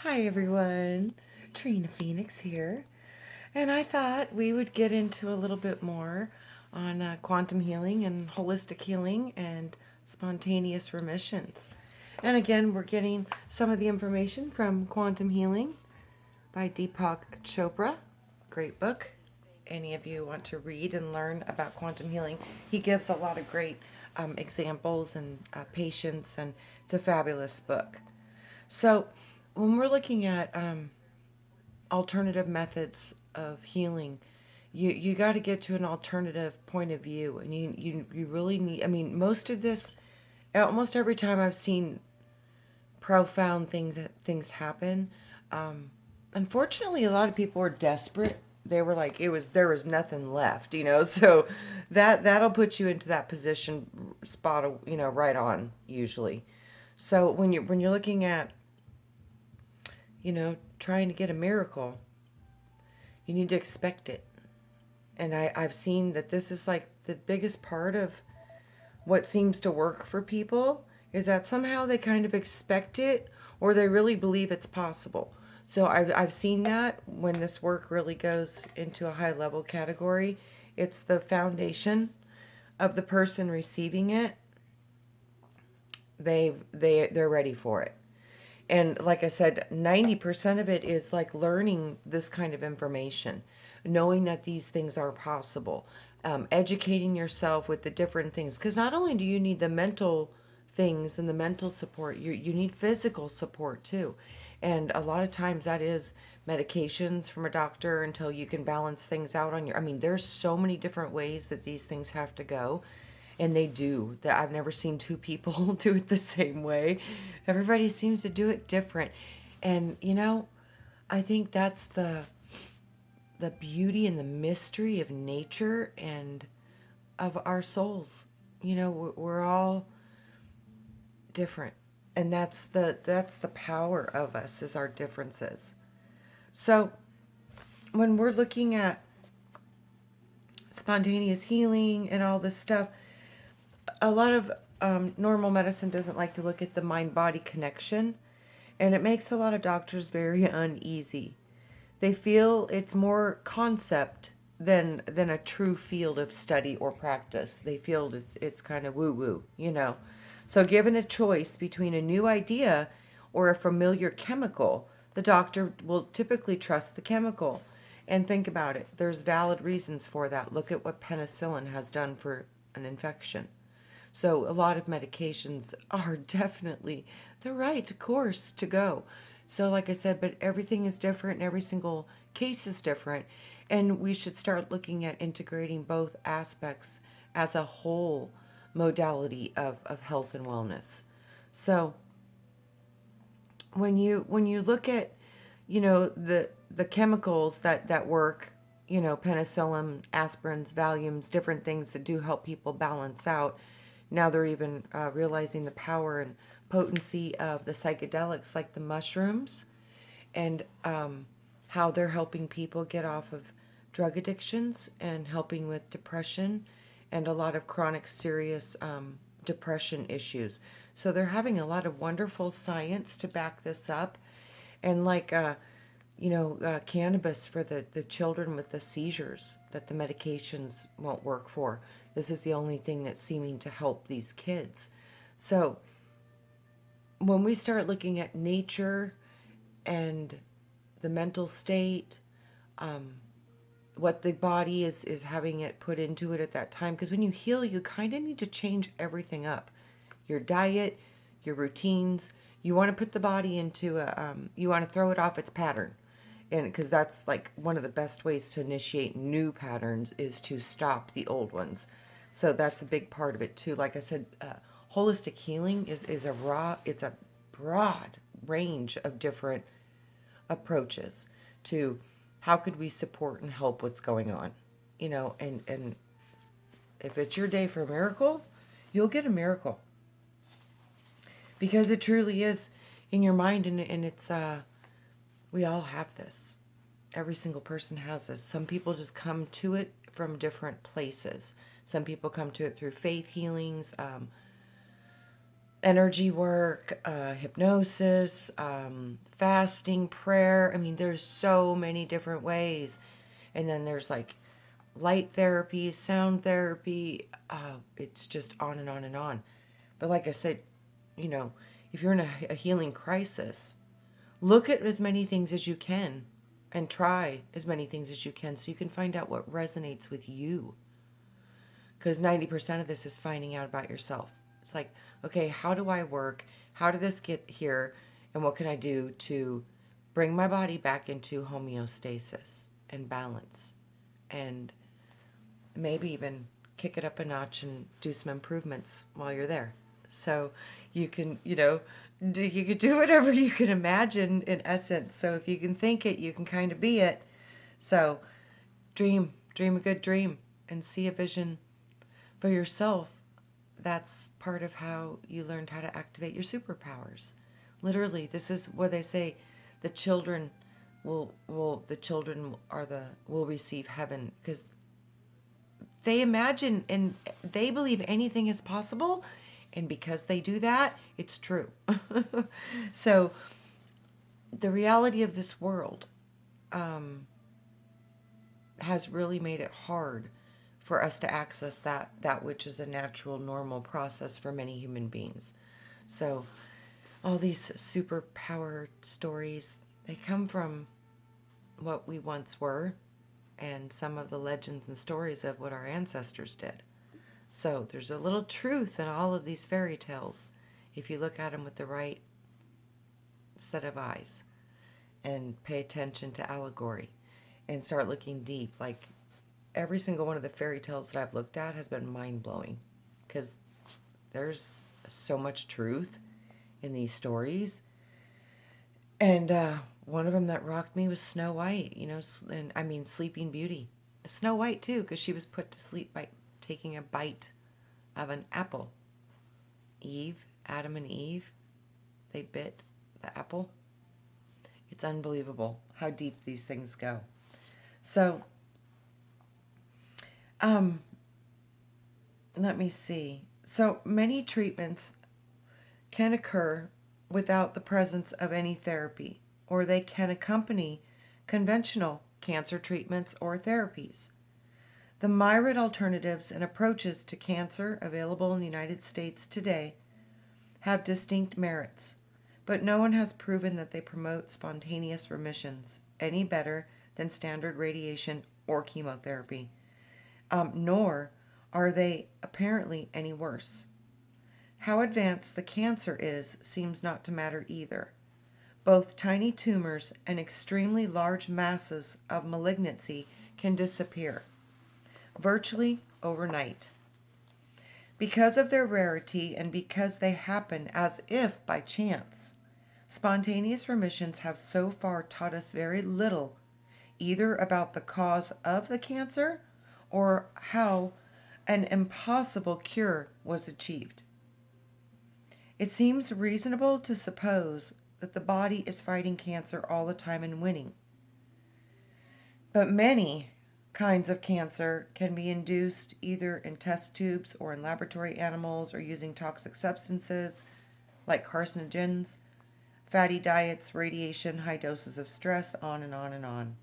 Hi everyone, Trina Phoenix here, and I thought we would get into a little bit more on quantum healing and holistic healing and spontaneous remissions. And again, we're getting some of the information from Quantum Healing by Deepak Chopra. Great book. Any of you want to read and learn about quantum healing? He gives a lot of great examples and patients, and it's a fabulous book. So, when we're looking at alternative methods of healing, you got to get to an alternative point of view, and you really need. I mean, most of this, almost every time I've seen profound things happen, unfortunately, a lot of people were desperate. They were like, it was there was nothing left, you know. So that'll put you into that position spot, you know, right on usually. So when you're looking at, you know, trying to get a miracle, you need to expect it. And I've seen that this is like the biggest part of what seems to work for people is that somehow they kind of expect it or they really believe it's possible. So I've seen that when this work really goes into a high level category, it's the foundation of the person receiving it. They're ready for it. And like I said, 90% of it is like learning this kind of information, knowing that these things are possible, educating yourself with the different things. Because not only do you need the mental things and the mental support, you need physical support too. And a lot of times that is medications from a doctor until you can balance things out on your. I mean, there's so many different ways that these things have to go, and they do. That I've never seen two people do it the same way. Everybody seems to do it different. And you know, I think that's the beauty and the mystery of nature and of our souls. You know, we're all different. And that's the power of us, is our differences. So, when we're looking at spontaneous healing and all this stuff, a lot of normal medicine doesn't like to look at the mind body connection, and it makes a lot of doctors very uneasy. They feel it's more concept than a true field of study or practice. They feel it's kind of woo woo, you know. So, given a choice between a new idea or a familiar chemical, the doctor will typically trust the chemical. And think about it. There's valid reasons for that. Look at what penicillin has done for an infection. So a lot of medications are definitely the right course to go. So like I said, but everything is different and every single case is different. And we should start looking at integrating both aspects as a whole modality of health and wellness. So when you look at, you know, the chemicals that work, you know, penicillin, aspirins, Valiums, different things that do help people balance out. Now they're even realizing the power and potency of the psychedelics like the mushrooms, and how they're helping people get off of drug addictions and helping with depression and a lot of chronic serious depression issues. So they're having a lot of wonderful science to back this up. And like, cannabis for the children with the seizures that the medications won't work for. This is the only thing that's seeming to help these kids. So when we start looking at nature and the mental state, what the body is having it put into it at that time, because when you heal, you kind of need to change everything up, your diet, your routines. You want to put the body into you want to throw it off its pattern, and because that's like one of the best ways to initiate new patterns is to stop the old ones. So that's a big part of it too. Like I said, holistic healing is it's a broad range of different approaches to how could we support and help what's going on, you know. And if it's your day for a miracle, you'll get a miracle, because it truly is in your mind. And it's we all have this. Every single person has this. Some people just come to it from different places. Some people come to it through faith healings, energy work, hypnosis, fasting, prayer. I mean, there's so many different ways. And then there's like light therapy, sound therapy. It's just on and on and on. But like I said, you know, if you're in a healing crisis, look at as many things as you can and try as many things as you can so you can find out what resonates with you. Because 90% of this is finding out about yourself. It's like, okay, how do I work? How did this get here? And what can I do to bring my body back into homeostasis and balance? And maybe even kick it up a notch and do some improvements while you're there. So you can, you could do whatever you can imagine in essence. So if you can think it, you can kind of be it. So dream a good dream and see a vision for yourself. That's part of how you learned how to activate your superpowers. Literally, this is what they say: the children will receive heaven, because they imagine and they believe anything is possible, and because they do that, it's true. So the reality of this world has really made it hard for us to access that which is a natural, normal process for many human beings. So all these superpower stories, they come from what we once were and some of the legends and stories of what our ancestors did. So there's a little truth in all of these fairy tales if you look at them with the right set of eyes and pay attention to allegory and start looking deep. Like, every single one of the fairy tales that I've looked at has been mind-blowing, because there's so much truth in these stories. And one of them that rocked me was Snow White, and I mean Sleeping Beauty. Snow White too, because she was put to sleep by taking a bite of an apple. Adam and Eve, they bit the apple. It's unbelievable how deep these things go. So, let me see. So many treatments can occur without the presence of any therapy, or they can accompany conventional cancer treatments or therapies. The myriad alternatives and approaches to cancer available in the United States today have distinct merits, but no one has proven that they promote spontaneous remissions any better than standard radiation or chemotherapy, nor are they apparently any worse. How advanced the cancer is seems not to matter either. Both tiny tumors and extremely large masses of malignancy can disappear virtually overnight. Because of their rarity and because they happen as if by chance, spontaneous remissions have so far taught us very little, either about the cause of the cancer or how an impossible cure was achieved. It seems reasonable to suppose that the body is fighting cancer all the time and winning. But many kinds of cancer can be induced either in test tubes or in laboratory animals, or using toxic substances like carcinogens, fatty diets, radiation, high doses of stress, on and on and on.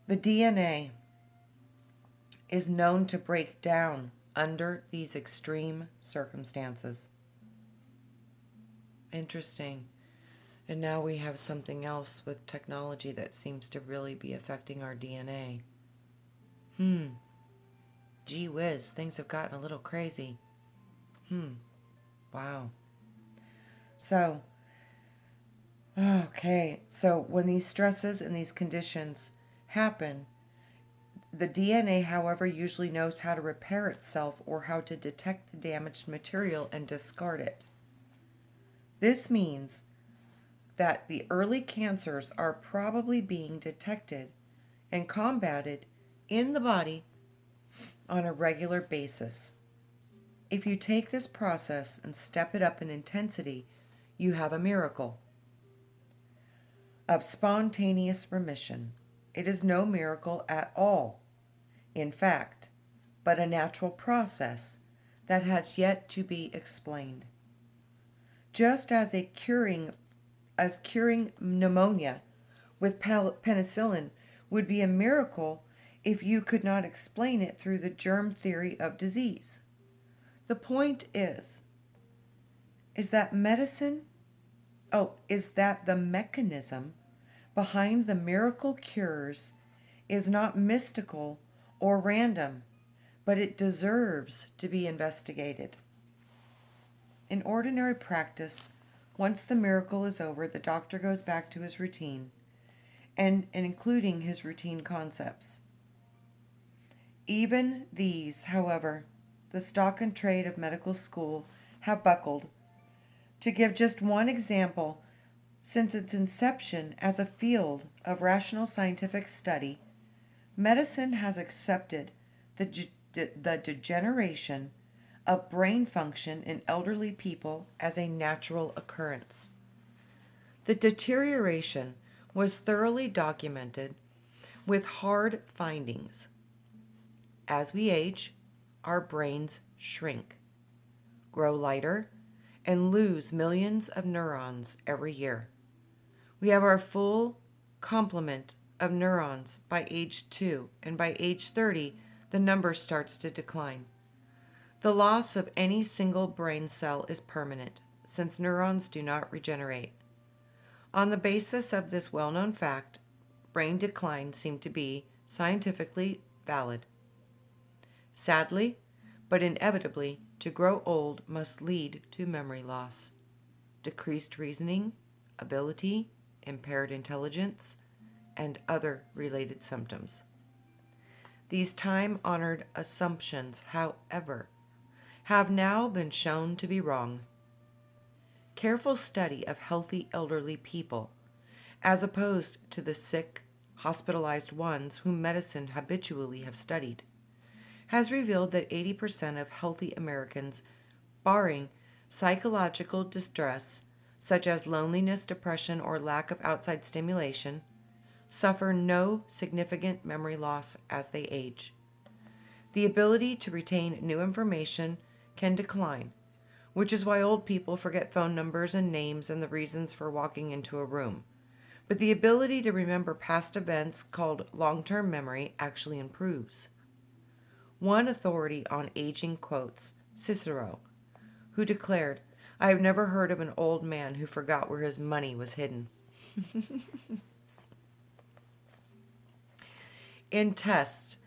The DNA is known to break down under these extreme circumstances. Interesting. And now we have something else with technology that seems to really be affecting our DNA. Gee whiz, things have gotten a little crazy. Wow. So, okay. So when these stresses and these conditions happen, the DNA, however, usually knows how to repair itself or how to detect the damaged material and discard it. This means that the early cancers are probably being detected and combated in the body on a regular basis. If you take this process and step it up in intensity, you have a miracle of spontaneous remission. It is no miracle at all, in fact, but a natural process that has yet to be explained. Just as curing pneumonia with penicillin would be a miracle if you could not explain it through the germ theory of disease. The point is that the mechanism behind the miracle cures is not mystical or random, but it deserves to be investigated. In ordinary practice, once the miracle is over, the doctor goes back to his routine, and including his routine concepts. Even these, however, the stock and trade of medical school have buckled. To give just one example, since its inception as a field of rational scientific study, medicine has accepted the degeneration of brain function in elderly people as a natural occurrence. The deterioration was thoroughly documented with hard findings. As we age, our brains shrink, grow lighter, and lose millions of neurons every year. We have our full complement of neurons by age 2, and by age 30, the number starts to decline. The loss of any single brain cell is permanent, since neurons do not regenerate. On the basis of this well-known fact, brain decline seemed to be scientifically valid. Sadly, but inevitably, to grow old must lead to memory loss, decreased reasoning, ability, impaired intelligence, and other related symptoms. These time-honored assumptions, however, have now been shown to be wrong. Careful study of healthy elderly people, as opposed to the sick, hospitalized ones whom medicine habitually have studied, has revealed that 80% of healthy Americans, barring psychological distress, such as loneliness, depression, or lack of outside stimulation, suffer no significant memory loss as they age. The ability to retain new information can decline, which is why old people forget phone numbers and names and the reasons for walking into a room. But the ability to remember past events, called long-term memory, actually improves. One authority on aging quotes Cicero, who declared, "I have never heard of an old man who forgot where his money was hidden." In tests,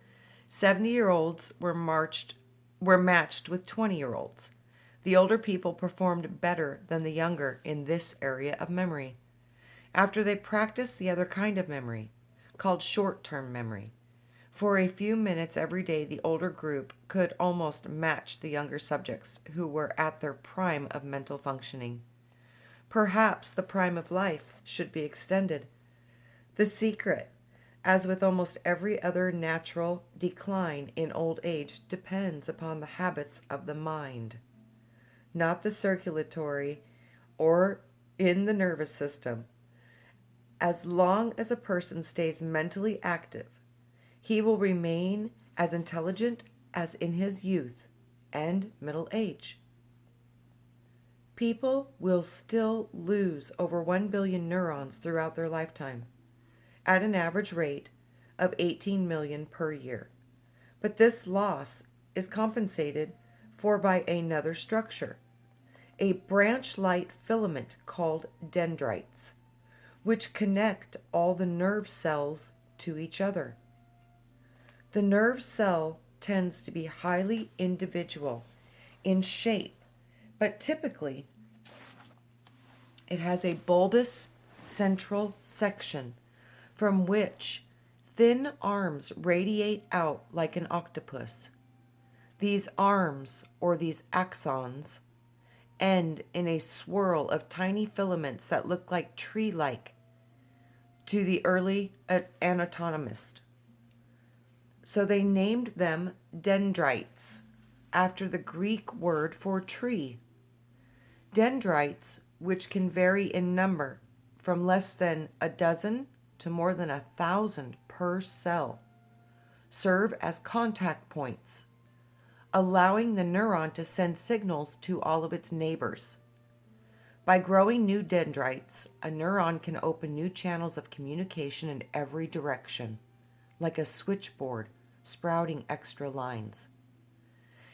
70-year-olds were matched with 20-year-olds. The older people performed better than the younger in this area of memory, after they practiced the other kind of memory, called short-term memory. For a few minutes every day, the older group could almost match the younger subjects who were at their prime of mental functioning. Perhaps the prime of life should be extended. The secret, as with almost every other natural decline in old age, depends upon the habits of the mind, not the circulatory or in the nervous system. As long as a person stays mentally active, he will remain as intelligent as in his youth and middle age. People will still lose over 1 billion neurons throughout their lifetime, at an average rate of 18 million per year. But this loss is compensated for by another structure, a branch-like filament called dendrites, which connect all the nerve cells to each other. The nerve cell tends to be highly individual in shape, but typically it has a bulbous central section from which thin arms radiate out like an octopus. These arms, or these axons, end in a swirl of tiny filaments that look like tree-like to the early anatomists. So they named them dendrites, after the Greek word for tree. Dendrites, which can vary in number from less than a dozen to more than 1,000 per cell, serve as contact points allowing the neuron to send signals to all of its neighbors. By growing new dendrites, a neuron can open new channels of communication in every direction, like a switchboard sprouting extra lines.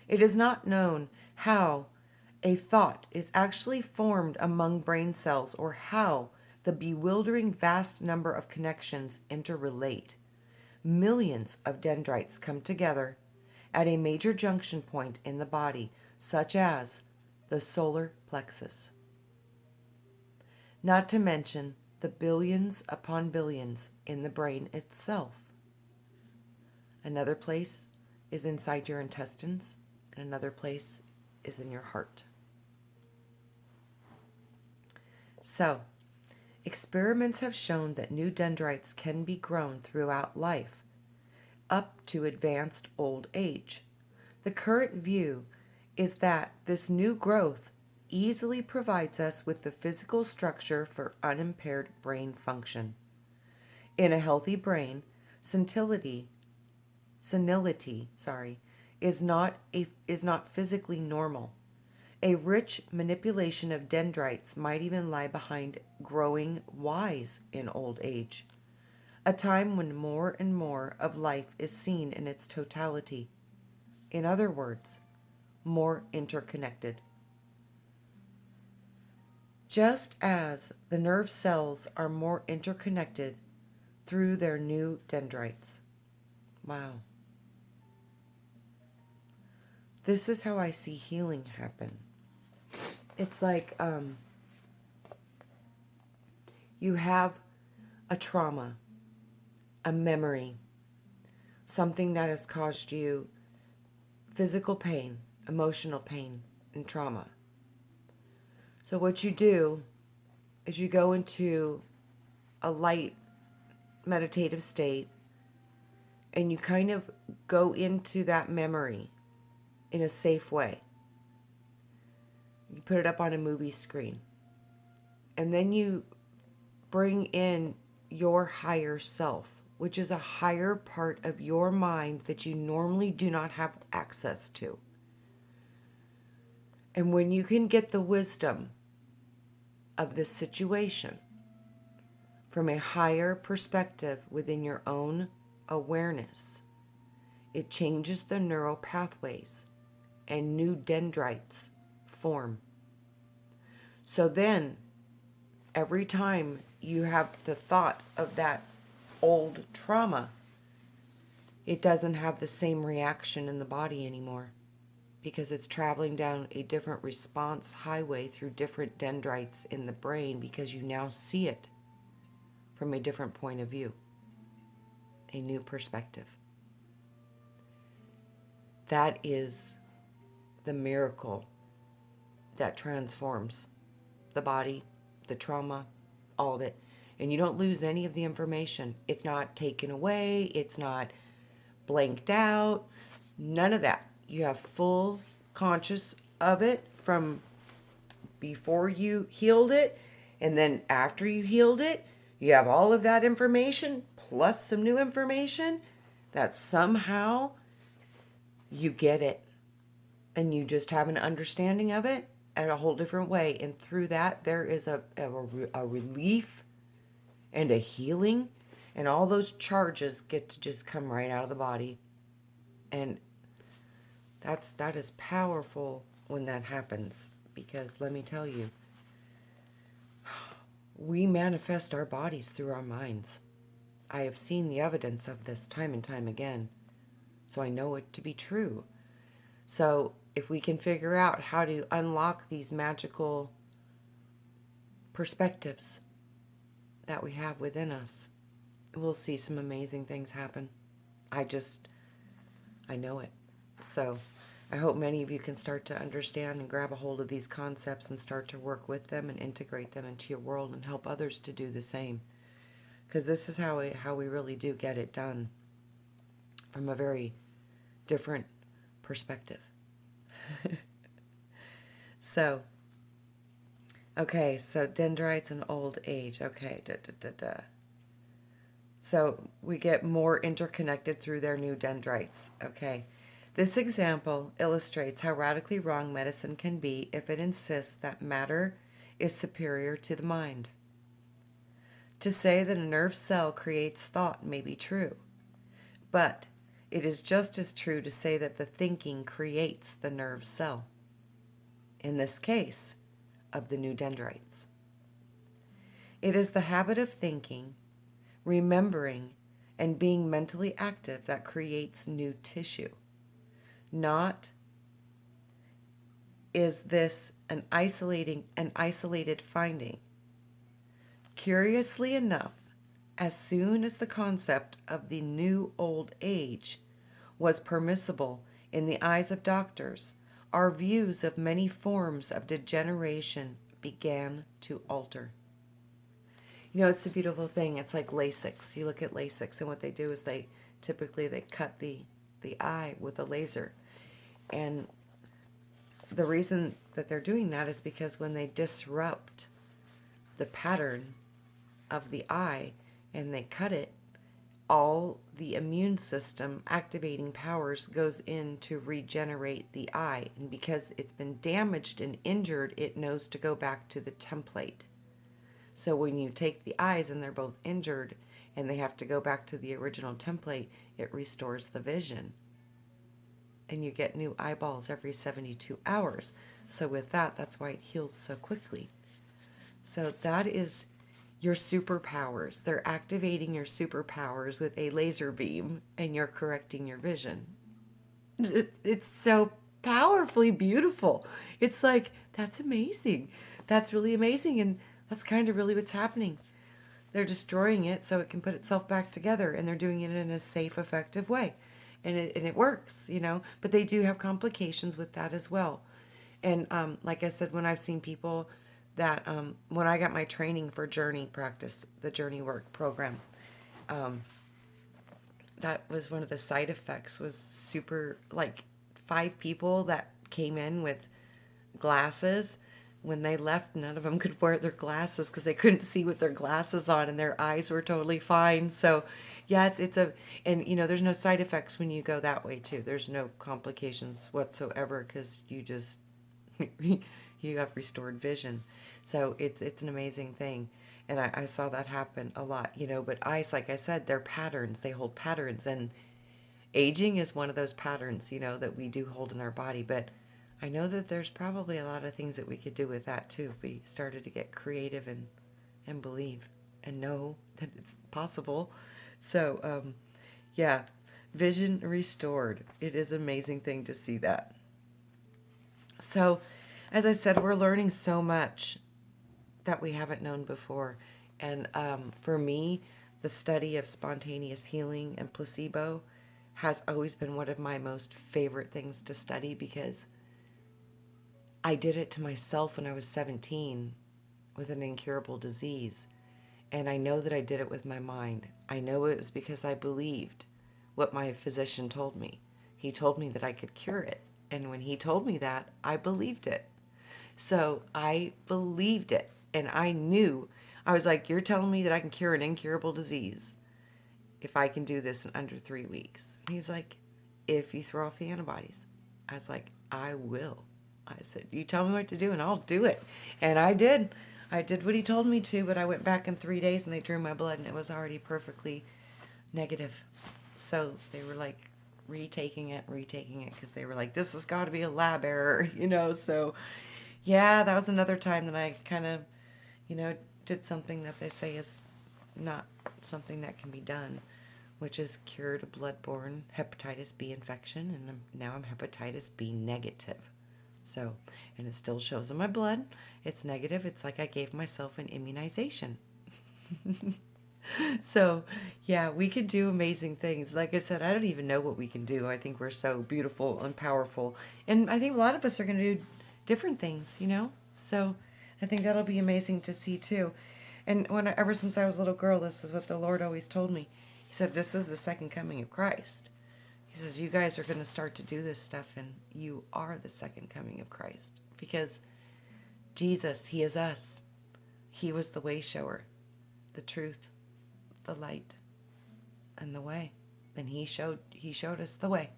It is not known how a thought is actually formed among brain cells or how the bewildering vast number of connections interrelate. Millions of dendrites come together at a major junction point in the body, such as the solar plexus. Not to mention the billions upon billions in the brain itself. Another place is inside your intestines, and another place is in your heart. So, experiments have shown that new dendrites can be grown throughout life, up to advanced old age. The current view is that this new growth easily provides us with the physical structure for unimpaired brain function. In a healthy brain, senility is not physically normal. A rich manipulation of dendrites might even lie behind growing wise in old age, a time when more and more of life is seen in its totality. In other words, more interconnected. Just as the nerve cells are more interconnected through their new dendrites. Wow. This is how I see healing happen. It's like you have a trauma, a memory, something that has caused you physical pain, emotional pain, and trauma. So what you do is you go into a light meditative state and you kind of go into that memory in a safe way. You put it up on a movie screen. And then you bring in your higher self, which is a higher part of your mind that you normally do not have access to. And when you can get the wisdom of this situation from a higher perspective within your own awareness, it changes the neural pathways and new dendrites form. So then, every time you have the thought of that old trauma, it doesn't have the same reaction in the body anymore because it's traveling down a different response highway through different dendrites in the brain because you now see it from a different point of view, a new perspective. That is the miracle that transforms the body, the trauma, all of it. And you don't lose any of the information. It's not taken away. It's not blanked out. None of that. You have full conscious of it from before you healed it. And then after you healed it, you have all of that information plus some new information that somehow you get it. And you just have an understanding of it in a whole different way. And through that, there is a relief and a healing. And all those charges get to just come right out of the body. And that is powerful when that happens. Because let me tell you, we manifest our bodies through our minds. I have seen the evidence of this time and time again. So I know it to be true. So if we can figure out how to unlock these magical perspectives that we have within us, we'll see some amazing things happen. I know it. So I hope many of you can start to understand and grab a hold of these concepts and start to work with them and integrate them into your world and help others to do the same. Because this is how we really do get it done from a very different perspective. So, okay, so dendrites and old age. Okay, So we get more interconnected through their new dendrites. Okay, This example illustrates how radically wrong medicine can be if it insists that matter is superior to the mind. To say that a nerve cell creates thought may be true, but it is just as true to say that the thinking creates the nerve cell. In this case, of the new dendrites. It is the habit of thinking, remembering, and being mentally active that creates new tissue. Not is this an isolated finding. Curiously enough, as soon as the concept of the new old age was permissible in the eyes of doctors, our views of many forms of degeneration began to alter. You know, it's a beautiful thing. It's like LASIK. You look at LASIK, and what they do is they cut the eye with a laser. And the reason that they're doing that is because when they disrupt the pattern of the eye and they cut it, all the immune system activating powers goes in to regenerate the eye. And because it's been damaged and injured, it knows to go back to the template. So when you take the eyes and they're both injured and they have to go back to the original template, it restores the vision. And you get new eyeballs every 72 hours. So with that, that's why it heals so quickly. So that is your superpowers. They're activating your superpowers with a laser beam, and you're correcting your vision. It's so powerfully beautiful. It's like, that's amazing. That's really amazing, and that's kind of really what's happening. They're destroying it so it can put itself back together, and they're doing it in a safe, effective way. And it works, you know, but they do have complications with that as well. And like I said, when I've seen people that, when I got my training for Journey Practice, the Journey Work program, that was one of the side effects was super, like 5 people that came in with glasses. When they left, none of them could wear their glasses because they couldn't see with their glasses on, and their eyes were totally fine. So yeah, and you know, there's no side effects when you go that way too. There's no complications whatsoever because you just, you have restored vision. So it's an amazing thing. And I saw that happen a lot, you know, but eyes, like I said, they're patterns. They hold patterns, and aging is one of those patterns, you know, that we do hold in our body. But I know that there's probably a lot of things that we could do with that too if we started to get creative and believe and know that it's possible. So, yeah, vision restored. It is an amazing thing to see that. So, as I said, we're learning so much that we haven't known before. And for me, the study of spontaneous healing and placebo has always been one of my most favorite things to study because I did it to myself when I was 17 with an incurable disease. And I know that I did it with my mind. I know it was because I believed what my physician told me. He told me that I could cure it. And when he told me that, I believed it. So I believed it. And I knew, I was like, you're telling me that I can cure an incurable disease if I can do this in under 3 weeks. And he's like, if you throw off the antibodies. I was like, I will. I said, you tell me what to do and I'll do it. And I did. I did what he told me to, but I went back in 3 days and they drew my blood and it was already perfectly negative. So they were like retaking it because they were like, this has got to be a lab error, you know. So yeah, that was another time that I kind of, you know, did something that they say is not something that can be done, which is cured a bloodborne hepatitis B infection, and now I'm hepatitis B negative. So, and it still shows in my blood. It's negative. It's like I gave myself an immunization. So, yeah, we can do amazing things. Like I said, I don't even know what we can do. I think we're so beautiful and powerful. And I think a lot of us are going to do different things, you know? So, I think that'll be amazing to see too. And ever since I was a little girl, this is what the Lord always told me. He said, this is the second coming of Christ. He says, you guys are going to start to do this stuff, and you are the second coming of Christ. Because Jesus, he is us. He was the way shower, the truth, the light, and the way. And he showed us the way.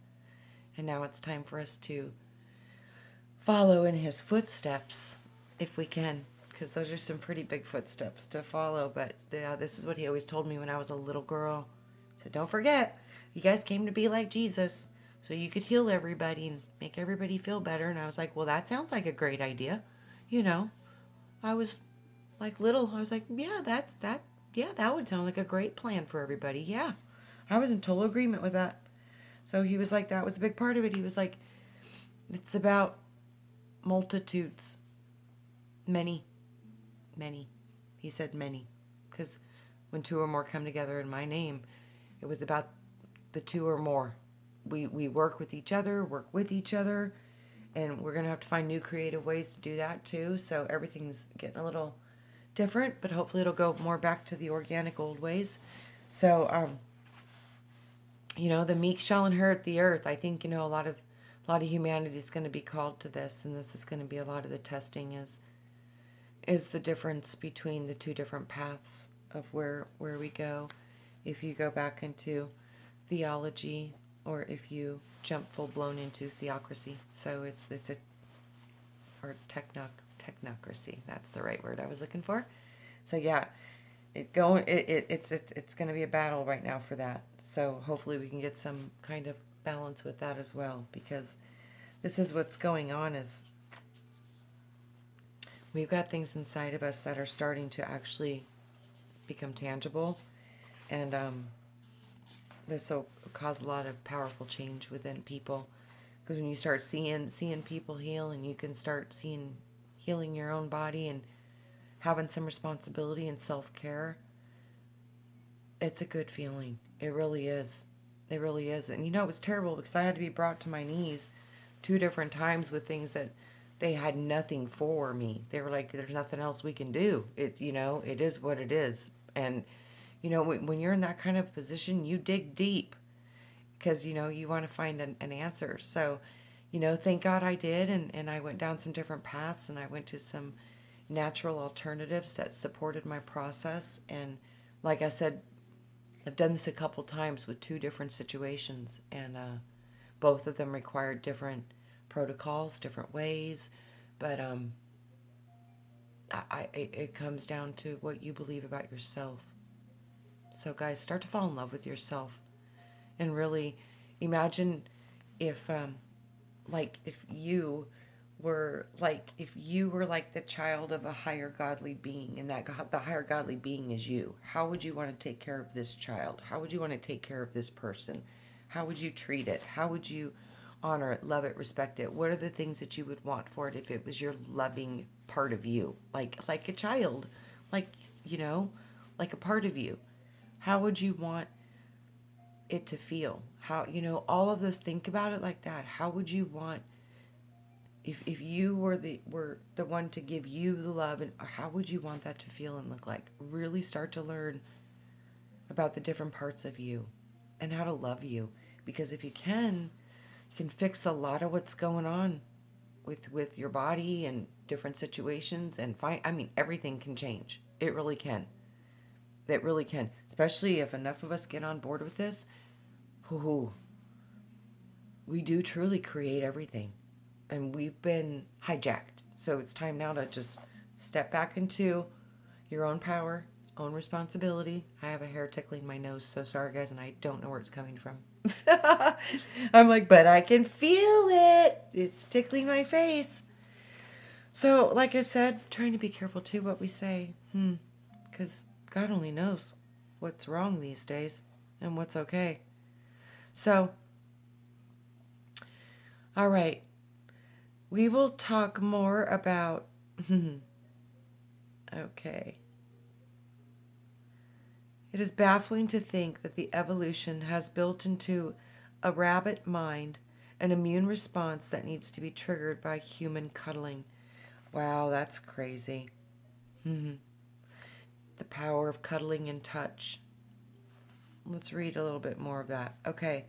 And now it's time for us to follow in his footsteps if we can, because those are some pretty big footsteps to follow. But yeah, this is what he always told me when I was a little girl. So don't forget, you guys came to be like Jesus so you could heal everybody and make everybody feel better. And I was like, well, that sounds like a great idea. You know, I was like little, I was like, yeah, yeah, that would sound like a great plan for everybody. Yeah, I was in total agreement with that. So he was like, that was a big part of it. He was like, it's about multitudes. Many, many. He said many. Because when two or more come together in my name, it was about the two or more. We work with each other, and we're going to have to find new creative ways to do that too. So everything's getting a little different, but hopefully it'll go more back to the organic old ways. So, the meek shall inherit the earth. I think, a lot of humanity is going to be called to this, and this is going to be a lot of the testing is the difference between the two different paths of where we go. If you go back into theology, or if you jump full blown into theocracy. So it's a or technocracy. That's the right word I was looking for. So yeah, it's going to be a battle right now for that. So hopefully we can get some kind of balance with that as well, because this is what's going on is we've got things inside of us that are starting to actually become tangible, and this will cause a lot of powerful change within people. Because when you start seeing people heal, and you can start healing your own body and having some responsibility and self-care, it's a good feeling. It really is. It really is. And it was terrible because I had to be brought to my knees 2 different times with things that they had nothing for me. They were like, there's nothing else we can do. It is what it is. And, when you're in that kind of position, you dig deep because, you want to find an answer. So, thank God I did. And I went down some different paths, and I went to some natural alternatives that supported my process. And like I said, I've done this a couple times with 2 different situations, and both of them required different protocols, different ways. But it comes down to what you believe about yourself. So guys, start to fall in love with yourself, and really imagine if if you were like the child of a higher godly being, and that the higher godly being is you. How would you want to take care of this child? How would you want to take care of this person? How would you treat it? How would you honor it, love it, respect it? What are the things that you would want for it if it was your loving part of you, like a child, like like a part of you? How would you want it to feel? How, all of those, think about it like that. How would you want, if you were the one to give you the love, and how would you want that to feel and look like? Really start to learn about the different parts of you and how to love you, because if you can fix a lot of what's going on with your body and different situations, and everything can change. It really can. It really can, especially if enough of us get on board with this. We do truly create everything, and we've been hijacked. So it's time now to just step back into your own power, own responsibility. I have a hair tickling my nose, so sorry guys, and I don't know where it's coming from. I'm like, but I can feel it. It's tickling my face. So, like I said, trying to be careful too what we say. Because God only knows what's wrong these days and what's okay. So, all right. We will talk more about... Okay. It is baffling to think that the evolution has built into a rabbit mind an immune response that needs to be triggered by human cuddling. Wow, that's crazy. The power of cuddling and touch. Let's read a little bit more of that. Okay.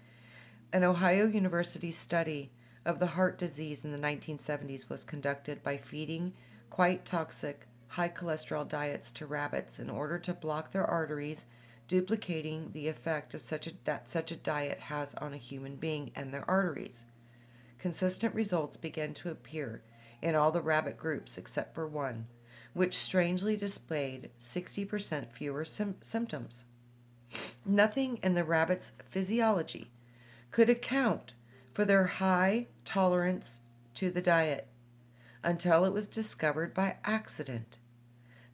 An Ohio University study of the heart disease in the 1970s was conducted by feeding quite toxic, high cholesterol diets to rabbits in order to block their arteries, duplicating the effect of such a diet has on a human being and their arteries. consistent results began to appear in all the rabbit groups except for one, which strangely displayed 60% fewer symptoms. Nothing in the rabbit's physiology could account for their high tolerance to the diet until it was discovered by accident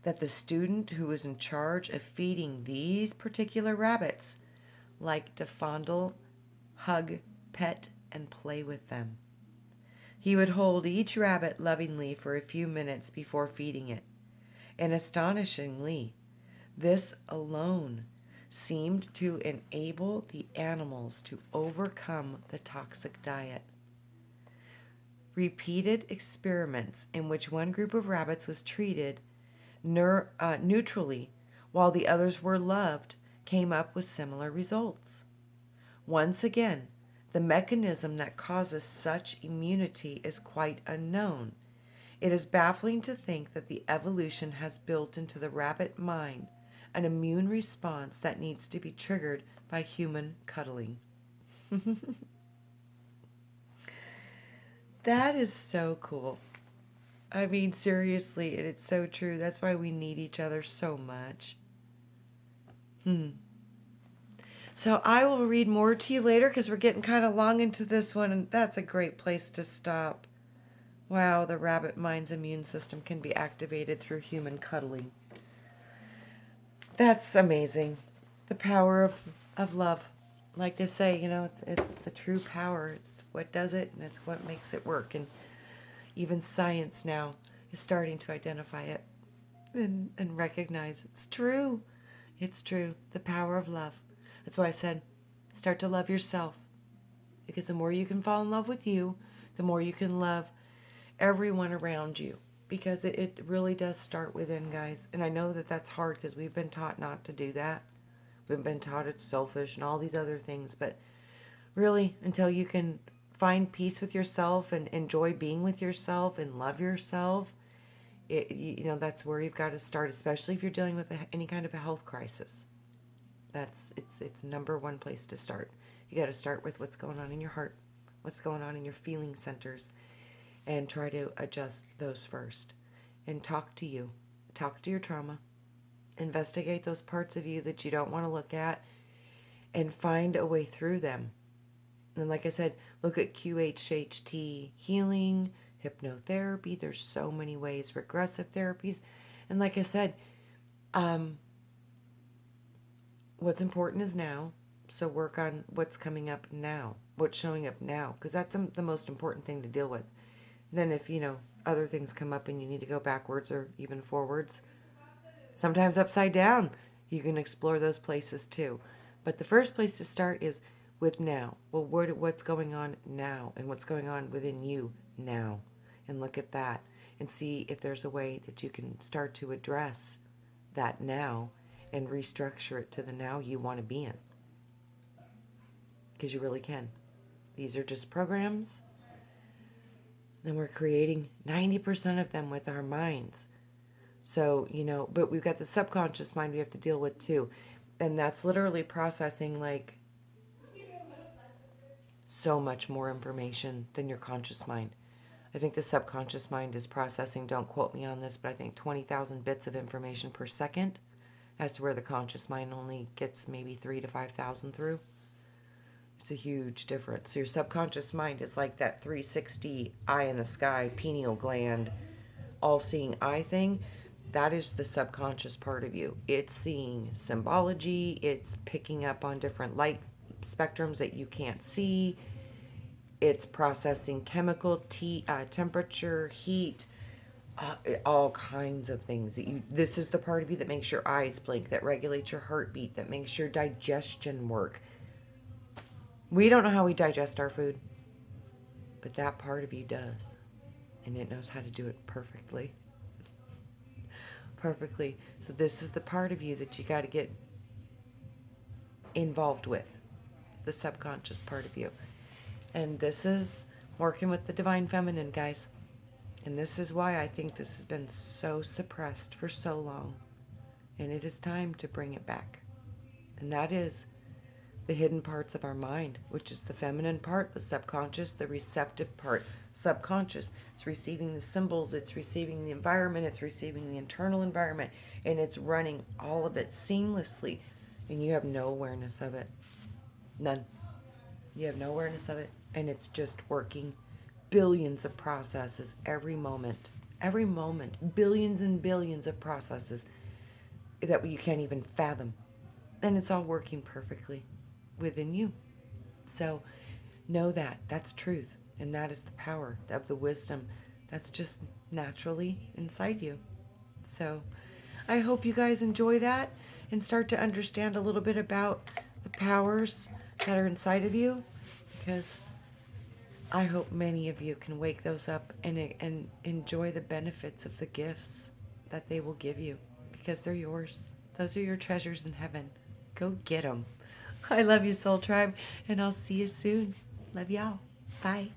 that the student who was in charge of feeding these particular rabbits liked to fondle, hug, pet, and play with them. He would hold each rabbit lovingly for a few minutes before feeding it, and astonishingly, this alone seemed to enable the animals to overcome the toxic diet. Repeated experiments in which one group of rabbits was treated neutrally while the others were loved came up with similar results. Once again, the mechanism that causes such immunity is quite unknown. It is baffling to think that the evolution has built into the rabbit mind an immune response that needs to be triggered by human cuddling. That is so cool. I mean, seriously, it's so true. That's why we need each other so much. So I will read more to you later because we're getting kind of long into this one, and that's a great place to stop. Wow, the rabbit mind's immune system can be activated through human cuddling. That's amazing. The power of love. Like they say, it's the true power. It's what does it, and it's what makes it work. And even science now is starting to identify it and recognize it's true. It's true. The power of love. That's why I said, start to love yourself. Because the more you can fall in love with you, the more you can love everyone around you. Because it really does start within, guys. And I know that that's hard because we've been taught not to do that. We've been taught it's selfish and all these other things. But really, until you can find peace with yourself and enjoy being with yourself and love yourself, that's where you've got to start, especially if you're dealing with any kind of a health crisis. It's number one place to start. You got to start with what's going on in your heart, what's going on in your feeling centers, and try to adjust those first. And talk to your trauma, investigate those parts of you that you don't want to look at, and find a way through them. And like I said, look at QHHT healing, hypnotherapy. There's so many ways, regressive therapies. And like I said, what's important is now. So work on what's coming up now, what's showing up now, because that's the most important thing to deal with. And then if, other things come up and you need to go backwards or even forwards, sometimes upside down, you can explore those places too. But the first place to start is with now. Well, what's going on now and what's going on within you now? And look at that and see if there's a way that you can start to address that now and restructure it to the now you want to be in. Because you really can. These are just programs. And we're creating 90% of them with our minds. So, but we've got the subconscious mind we have to deal with too. And that's literally processing like so much more information than your conscious mind. I think the subconscious mind is processing, don't quote me on this, but I think 20,000 bits of information per second, as to where the conscious mind only gets maybe 3,000 to 5,000 through. It's a huge difference. So your subconscious mind is like that 360 eye in the sky, pineal gland, all-seeing eye thing. That is the subconscious part of you. It's seeing symbology. It's picking up on different light spectrums that you can't see. It's processing chemical, temperature, heat, all kinds of things. This is the part of you that makes your eyes blink, that regulates your heartbeat, that makes your digestion work. We don't know how we digest our food, but that part of you does. And it knows how to do it perfectly. Perfectly. So this is the part of you that you got to get involved with. The subconscious part of you. And this is working with the divine feminine, guys. And this is why I think this has been so suppressed for so long. And it is time to bring it back. And that is the hidden parts of our mind, which is the feminine part, the subconscious, the receptive part. Subconscious, it's receiving the symbols, it's receiving the environment, it's receiving the internal environment, and it's running all of it seamlessly, and you have no awareness of it. None. You have no awareness of it, and it's just working billions of processes every moment. Every moment, billions and billions of processes that you can't even fathom. And it's all working perfectly within you. So know that. That's truth. And that is the power of the wisdom that's just naturally inside you. So I hope you guys enjoy that and start to understand a little bit about the powers that are inside of you, because I hope many of you can wake those up and enjoy the benefits of the gifts that they will give you, because they're yours. Those are your treasures in heaven. Go get them. I love you, Soul Tribe, and I'll see you soon. Love y'all. Bye.